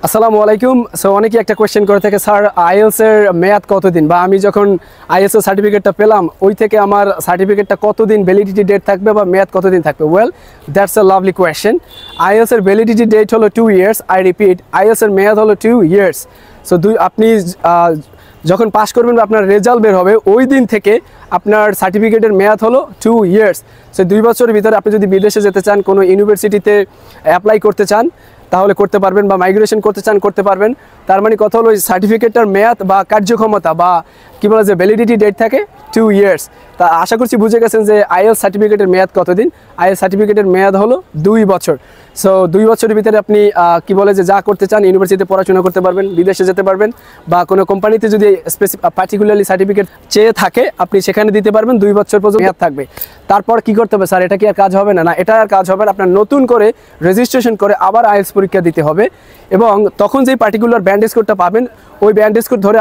আসসালামু আলাইকুম। সো অনেকেই একটা কোয়েশ্চেন করে থাকে, স্যার আইএলস এর মেয়াদ কতদিন, বা আমি যখন আইএলস এর সার্টিফিকেটটা পেলাম ওই থেকে আমার সার্টিফিকেটটা কতদিন ভ্যালিডিটি ডেট থাকবে বা মেয়াদ কতদিন থাকবে। Well, that's a lovely question. IELTS এর ভ্যালিডিটি ডেট হলো 2 ইয়ার্স। আই রিপিট, আইএলস এর মেয়াদ হলো 2 ইয়ার্স। সো আপনি যখন পাস করবেন বা আপনার রেজাল্ট বের হবে ওই দিন থেকে আপনার সার্টিফিকেটের মেয়াদ হলো 2 ইয়ার্স। সো 2 বছরের ভিতরে আপনি যদি বিদেশে যেতে চান, কোনো ইউনিভার্সিটিতে অ্যাপ্লাই করতে চান তাহলে করতে পারবেন, বা মাইগ্রেশন করতে চান করতে পারবেন। তার মানে কথা হলো সার্টিফিকেটটার মেয়াদ বা কার্যক্ষমতা বা কী বলে যে ভ্যালিডিটি ডেট থাকে 2 ইয়ার্স। তা আশা করছি বুঝে গেছেন যে আইএলস সার্টিফিকেটের মেয়াদ কতদিন। আইএলস সার্টিফিকেটের মেয়াদ হলো 2 বছর। সো 2 বছরের ভিতরে আপনি কী বলে যে যা করতে চান, ইউনিভার্সিটিতে পড়াশোনা করতে পারবেন, বিদেশে যেতে পারবেন, বা কোনো কোম্পানিতে যদি পার্টিকুলারলি সার্টিফিকেট চেয়ে থাকে আপনি সেখানে দিতে পারবেন। 2 বছর পর্যন্ত মেয়াদ থাকবে। তারপর কি করতে হবে, স্যার এটা কি আর কাজ হবে না? না, এটা আর কাজ হবে না। আপনার নতুন করে রেজিস্ট্রেশন করে আবার আইএলস পরীক্ষা দিতে হবে, এবং তখন যেই পার্টিকুলার ব্যান্ড স্কোরটা পাবেন ওই ব্যান্ড স্কোর ধরে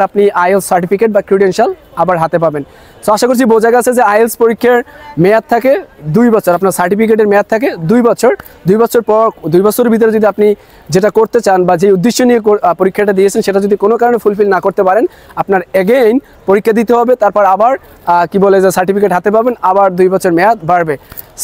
আপনি আইএলস সার্টিফিকেট বা ক্রিডেন্সিয়াল আবার হাতে পাবেন। সো আশা করছি বোঝা গেছে যে আইএলস পরীক্ষার মেয়াদ থাকে 2 বছর, আপনার সার্টিফিকেটের মেয়াদ থাকে 2 বছর। 2 বছর পর 2 বছরের ভিতরে যদি আপনি যেটা করতে চান বা যে উদ্দেশ্য নিয়ে পরীক্ষাটা দিয়েছেন সেটা যদি কোনো কারণে ফুলফিল না করতে পারেন, আপনার এগেইন পরীক্ষা দিতে হবে। তারপর আবার কি বলে যে সার্টিফিকেট হাতে পাবেন, আবার 2 বছর মেয়াদ বাড়বে।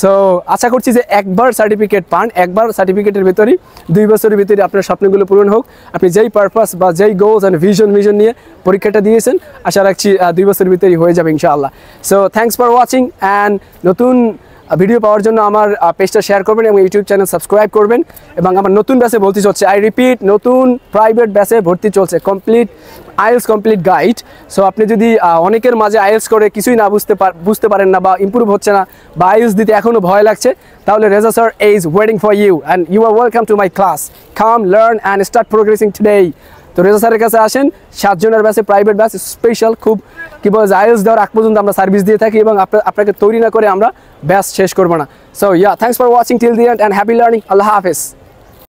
সো আশা করছি যে একবার সার্টিফিকেট পান, একবার সার্টিফিকেটের ভিতরেই 2 বছরের ভিতরে আপনার স্বপ্নগুলো পূরণ হোক। আপনি যেই পারপাস বা যেই গোলস অ্যান্ড ভিশন নিয়ে পরীক্ষাটা দিয়েছেন আশা রাখছি 2 বছরের ভিতরেই হয়ে যাবে ইনশাআল্লাহ। So thanks for watching, and নতুন ভিডিও পাওয়ার জন্য আমার পেজটা শেয়ার করবেন এবং ইউটিউব চ্যানেল সাবস্ক্রাইব করবেন। এবং আমার নতুন ব্যাচে ভর্তি চলছে, আই রিপিট, নতুন প্রাইভেট ব্যাচে ভর্তি চলছে, complete IELTS complete guide. So আপনি যদি অনেকের মাঝে আইএলস করে কিছুই না বুঝতে পারেন না বা ইম্প্রুভ হচ্ছে না বা আইএলস দিতে এখনও ভয় লাগছে, তাহলে Reza sir is waiting for you and you are welcome to my class. Come, learn and start progressing today. তো রেজা স্যারের কাছে আসেন, 7 জনের ব্যাচে, প্রাইভেট ব্যাচ, স্পেশাল, খুব কী বলে আইএলস দেওয়ার আগ পর্যন্ত আমরা সার্ভিস দিয়ে থাকি এবং আপনাকে তৈরি না করে আমরা ব্যাচ শেষ করবো না। So thanks for watching till the end and happy learning. আল্লাহ হাফেজ।